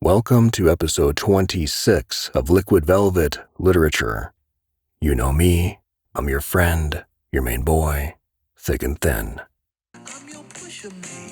Welcome to episode 26 of Liquid Velvet Literature. You know me, I'm your friend, your main boy, thick and thin. I'm your Pusherman.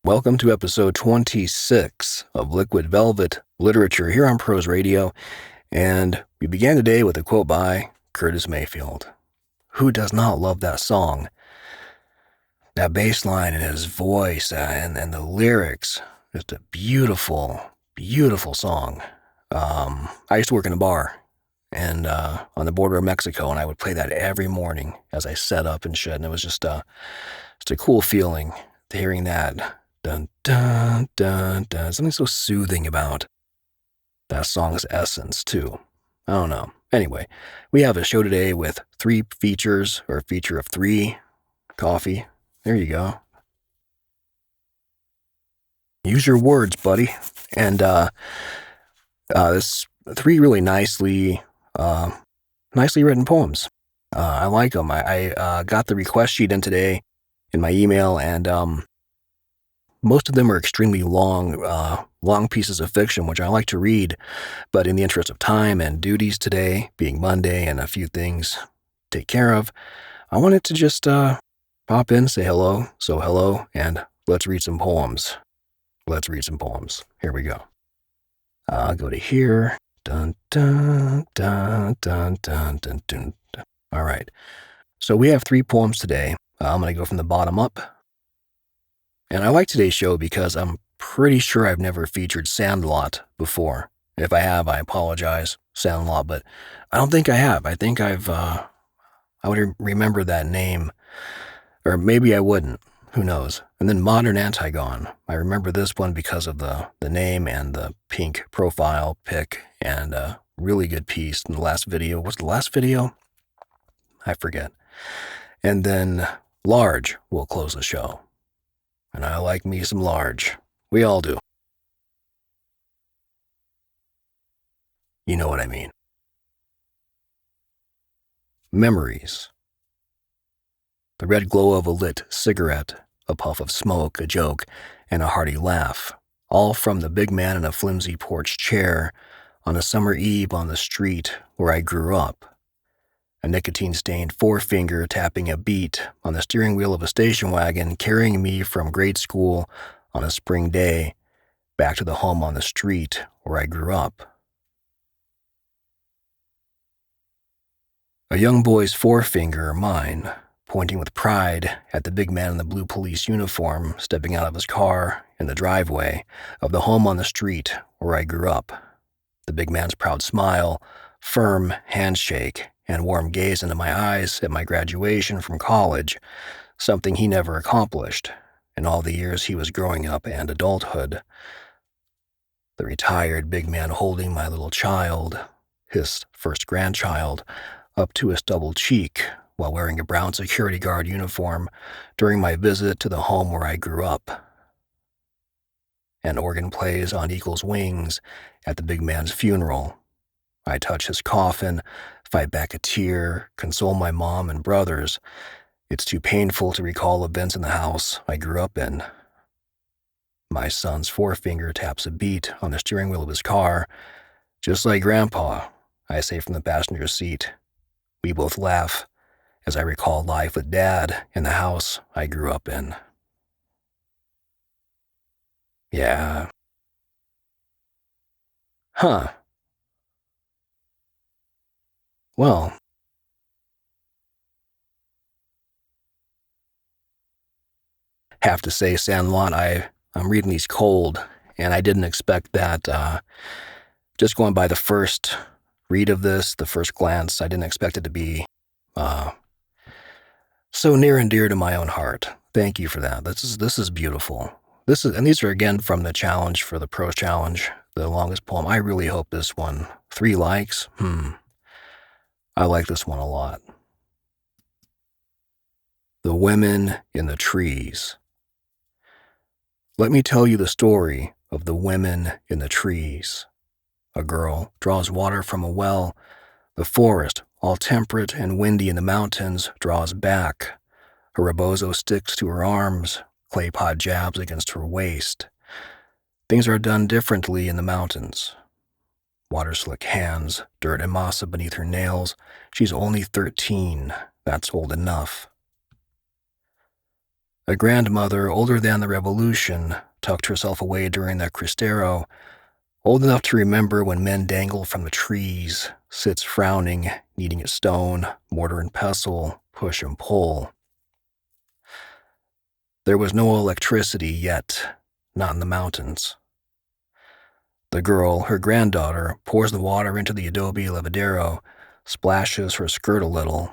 Welcome to episode 26 of Liquid Velvet Literature here on Prose Radio, and we began today with a quote by Curtis Mayfield. Who does not love that song? That bass line and his voice and the lyrics, just a beautiful, beautiful song. I used to work in a bar and on the border of Mexico, and I would play that every morning as I set up and shit, and it was just a cool feeling hearing that. Dun, dun, dun, dun. Something so soothing about that song's essence, too. I don't know. Anyway, we have a show today with three features, or a feature of three. Coffee. There you go. Use your words, buddy. And this three really nicely written poems. I like them. I got the request sheet in today in my email, and most of them are extremely long pieces of fiction, which I like to read, but in the interest of time and duties today, being Monday and a few things to take care of, I wanted to just pop in, say hello, and let's read some poems. Here we go. I'll go to here. Dun, dun, dun, dun, dun, dun, dun. All right. So we have three poems today. I'm going to go from the bottom up. And I like today's show because I'm pretty sure I've never featured Sandlot before. If I have, I apologize, Sandlot, but I don't think I have. I think I would remember that name, or maybe I wouldn't. Who knows? And then ModernAntigone. I remember this one because of the name and the pink profile pic, and a really good piece in the last video. What's the last video? I forget. And then Large will close the show. And I like me some Large. We all do. You know what I mean. Memories. The red glow of a lit cigarette, a puff of smoke, a joke, and a hearty laugh, all from the big man in a flimsy porch chair on a summer eve on the street where I grew up. A nicotine-stained forefinger tapping a beat on the steering wheel of a station wagon carrying me from grade school on a spring day back to the home on the street where I grew up. A young boy's forefinger, mine, pointing with pride at the big man in the blue police uniform stepping out of his car in the driveway of the home on the street where I grew up. The big man's proud smile, firm handshake, and warm gaze into my eyes at my graduation from college, something he never accomplished in all the years he was growing up and adulthood. The retired big man holding my little child, his first grandchild, up to his double cheek while wearing a brown security guard uniform during my visit to the home where I grew up. An organ plays on eagle's wings at the big man's funeral. I touch his coffin, fight back a tear, console my mom and brothers. It's too painful to recall events in the house I grew up in. My son's forefinger taps a beat on the steering wheel of his car. Just like Grandpa, I say from the passenger seat. We both laugh as I recall life with Dad in the house I grew up in. Yeah. Huh. Well, have to say, Sandlot, I'm reading these cold, and I didn't expect that. Just going by the first read of this, the first glance, I didn't expect it to be so near and dear to my own heart. Thank you for that. This is beautiful. And these are again from the challenge for the Prose Challenge, the longest poem. I really hope this one 3 likes. I like this one a lot. The Women in the Trees. Let me tell you the story of the women in the trees. A girl draws water from a well. The forest, all temperate and windy in the mountains, draws back. Her rebozo sticks to her arms, clay pot jabs against her waist. Things are done differently in the mountains. Water slick hands, dirt and massa beneath her nails. She's only 13. That's old enough. A grandmother older than the revolution tucked herself away during the Cristero, old enough to remember when men dangle from the trees, sits frowning, kneading a stone, mortar and pestle, push and pull. There was no electricity yet, not in the mountains. The girl, her granddaughter, pours the water into the adobe lavadero, splashes her skirt a little.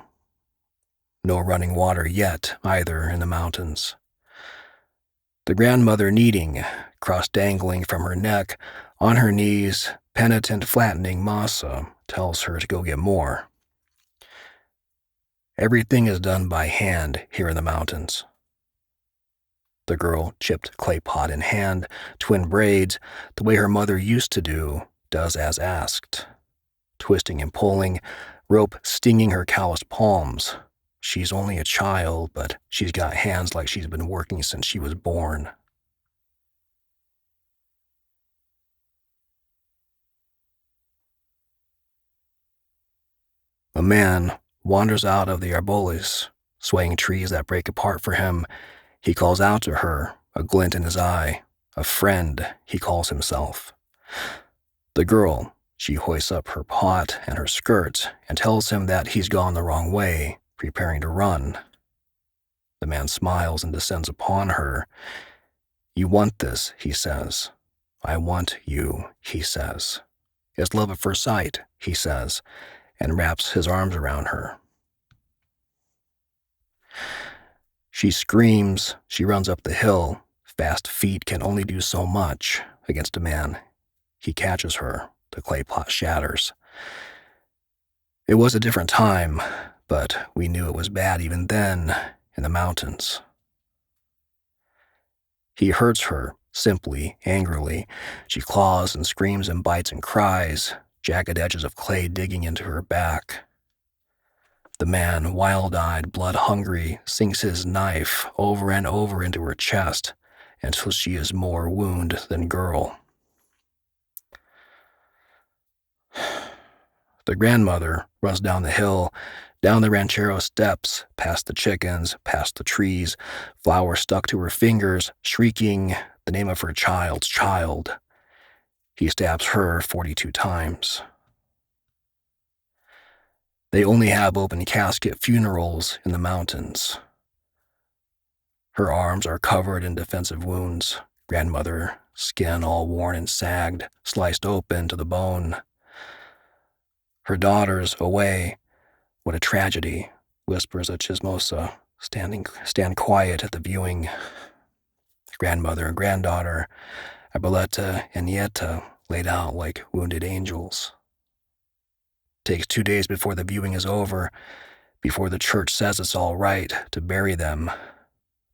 No running water yet, either, in the mountains. The grandmother kneading, cross dangling from her neck, on her knees, penitent flattening masa, tells her to go get more. Everything is done by hand here in the mountains. The girl, chipped clay pot in hand, twin braids, the way her mother used to do, does as asked. Twisting and pulling, rope stinging her calloused palms. She's only a child, but she's got hands like she's been working since she was born. A man wanders out of the arboles, swaying trees that break apart for him. He calls out to her, a glint in his eye. A friend, he calls himself. The girl, she hoists up her pot and her skirt and tells him that he's gone the wrong way, preparing to run. The man smiles and descends upon her. You want this, he says. I want you, he says. It's love at first sight, he says, and wraps his arms around her. She screams, she runs up the hill. Fast feet can only do so much against a man. He catches her. The clay pot shatters. It was a different time, but we knew it was bad even then, in the mountains. He hurts her, simply, angrily. She claws and screams and bites and cries, jagged edges of clay digging into her back. The man, wild-eyed, blood-hungry, sinks his knife over and over into her chest until she is more wound than girl. The grandmother runs down the hill, down the ranchero steps, past the chickens, past the trees, flour stuck to her fingers, shrieking the name of her child's child. He stabs her 42 times. They only have open casket funerals in the mountains. Her arms are covered in defensive wounds. Grandmother, skin all worn and sagged, sliced open to the bone. Her daughters away. What a tragedy, whispers a chismosa, stand quiet at the viewing. Grandmother and granddaughter, Abuelita and Nieta, laid out like wounded angels. Takes 2 days before the viewing is over, before the church says it's all right to bury them.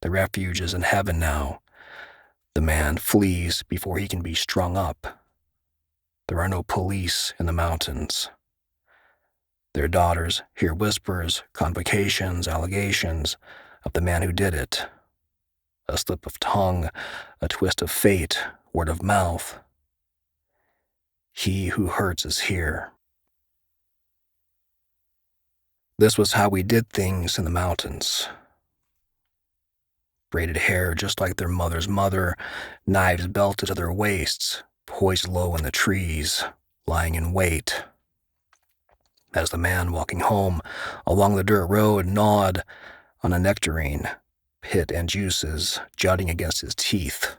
The refuge is in heaven now. The man flees before he can be strung up. There are no police in the mountains. Their daughters hear whispers, convocations, allegations of the man who did it. A slip of tongue, a twist of fate, word of mouth. He who hurts is here. This was how we did things in the mountains. Braided hair just like their mother's mother, knives belted to their waists, poised low in the trees, lying in wait. As the man walking home along the dirt road gnawed on a nectarine, pit and juices jutting against his teeth.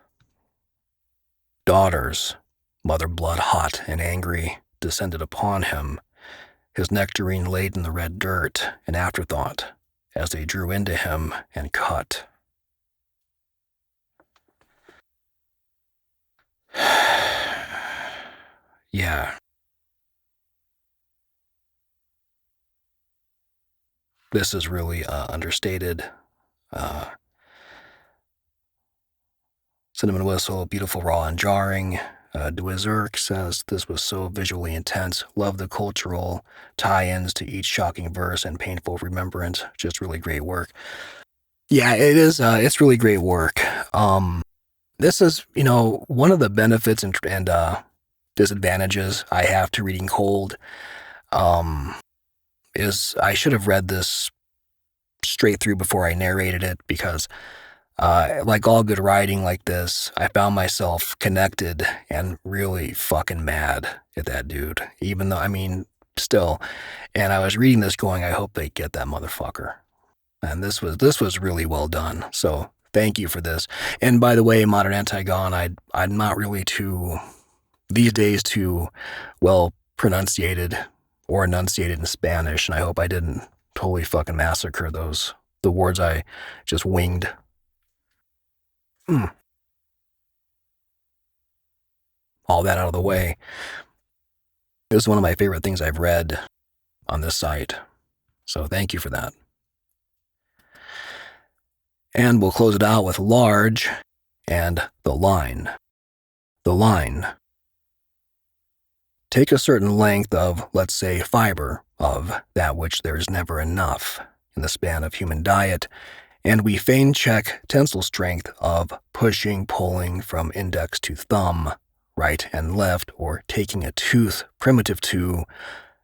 Daughters, mother blood hot and angry, descended upon him, his nectarine laid in the red dirt, an afterthought, as they drew into him and cut. Yeah, This is really understated. Uh, Cinnamon Whistle, beautiful, raw, and jarring. Dwizerk says this was so visually intense. Love the cultural tie-ins to each shocking verse and painful remembrance. Just really great work. Yeah, it is. It's really great work. This is, one of the benefits and disadvantages I have to reading cold. Is I should have read this straight through before I narrated it because like all good writing like this, I found myself connected and really fucking mad at that dude. Even though, still. And I was reading this going, I hope they get that motherfucker. And this was really well done. So thank you for this. And by the way, Modern Antigone, I'm not really these days too well pronunciated or enunciated in Spanish, and I hope I didn't totally fucking massacre the words I just winged. All that out of the way. This is one of my favorite things I've read on this site. So thank you for that. And we'll close it out with large and the line. The line. Take a certain length of, let's say, fiber of that which there is never enough in the span of human diet, and we feign check tensile strength of pushing, pulling from index to thumb, right and left, or taking a tooth primitive to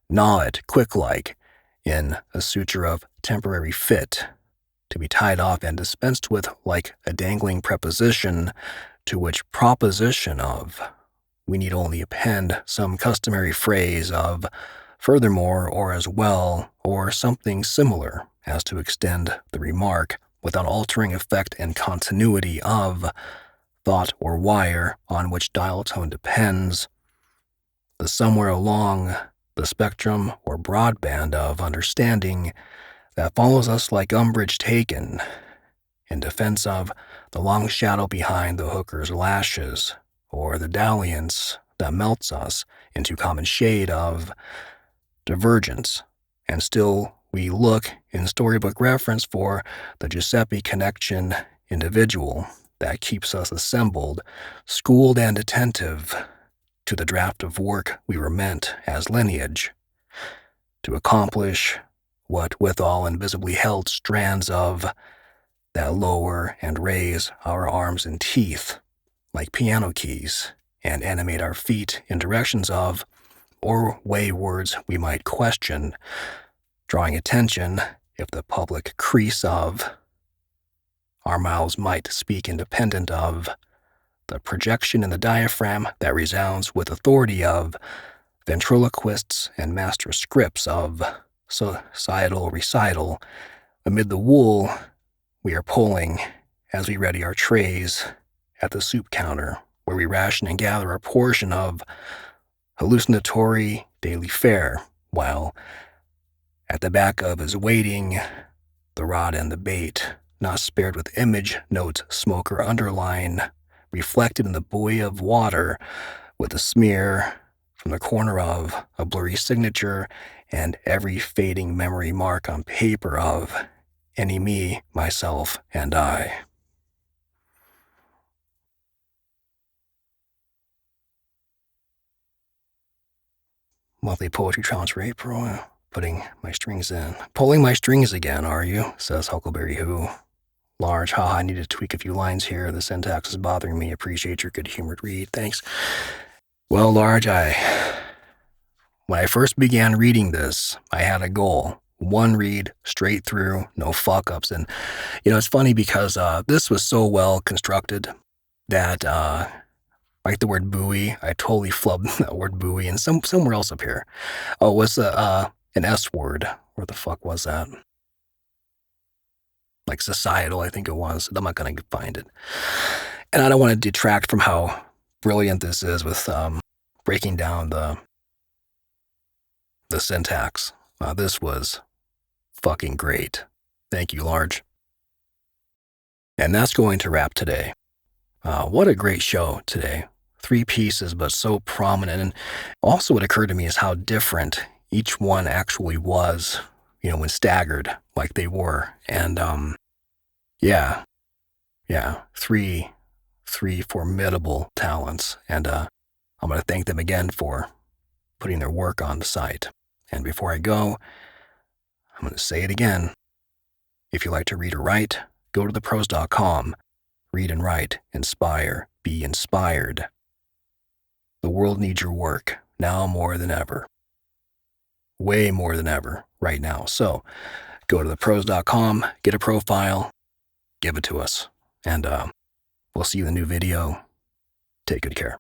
gnaw it quick-like in a suture of temporary fit, to be tied off and dispensed with like a dangling preposition, to which proposition of we need only append some customary phrase of furthermore or as well or something similar as to extend the remark without altering effect and continuity of thought or wire on which dial tone depends, the somewhere along the spectrum or broadband of understanding that follows us like umbrage taken in defense of the long shadow behind the hooker's lashes, or the dalliance that melts us into common shade of divergence, and still we look in storybook reference for the Giuseppe connection individual that keeps us assembled, schooled and attentive to the draft of work we were meant as lineage, to accomplish what withal invisibly held strands of that lower and raise our arms and teeth like piano keys, and animate our feet in directions of, or weigh words we might question, drawing attention if the public crease of, our mouths might speak independent of, the projection in the diaphragm that resounds with authority of, ventriloquists and master scripts of, societal recital, amid the wool we are pulling as we ready our trays at the soup counter, where we ration and gather a portion of hallucinatory daily fare, while at the back of is waiting the rod and the bait, not spared with image notes smoker underline, reflected in the buoy of water with a smear from the corner of a blurry signature and every fading memory mark on paper of any me, myself, and I. Monthly poetry challenge for April. Putting my strings in. Pulling my strings again, are you? Says Huckleberry Who. Large, haha, I need to tweak a few lines here. The syntax is bothering me. Appreciate your good-humored read. Thanks. Well, Large, when I first began reading this, I had a goal. One read, straight through, no fuck-ups. And, it's funny because this was so well constructed that like the word buoy, I totally flubbed that word buoy and somewhere else up here. Oh, it was an S word. Where the fuck was that? Like societal, I think it was. I'm not going to find it. And I don't want to detract from how brilliant this is with breaking down the syntax. This was fucking great. Thank you, Large. And that's going to wrap today. What a great show today. 3 pieces, but so prominent. And also what occurred to me is how different each one actually was. when staggered like they were. And yeah, three formidable talents. And I'm going to thank them again for putting their work on the site. And before I go, I'm going to say it again. If you like to read or write, go to thepros.com. Read and write, inspire, be inspired. The world needs your work now more than ever. Way more than ever right now. So go to thepros.com, get a profile, give it to us. And we'll see you in the new video. Take good care.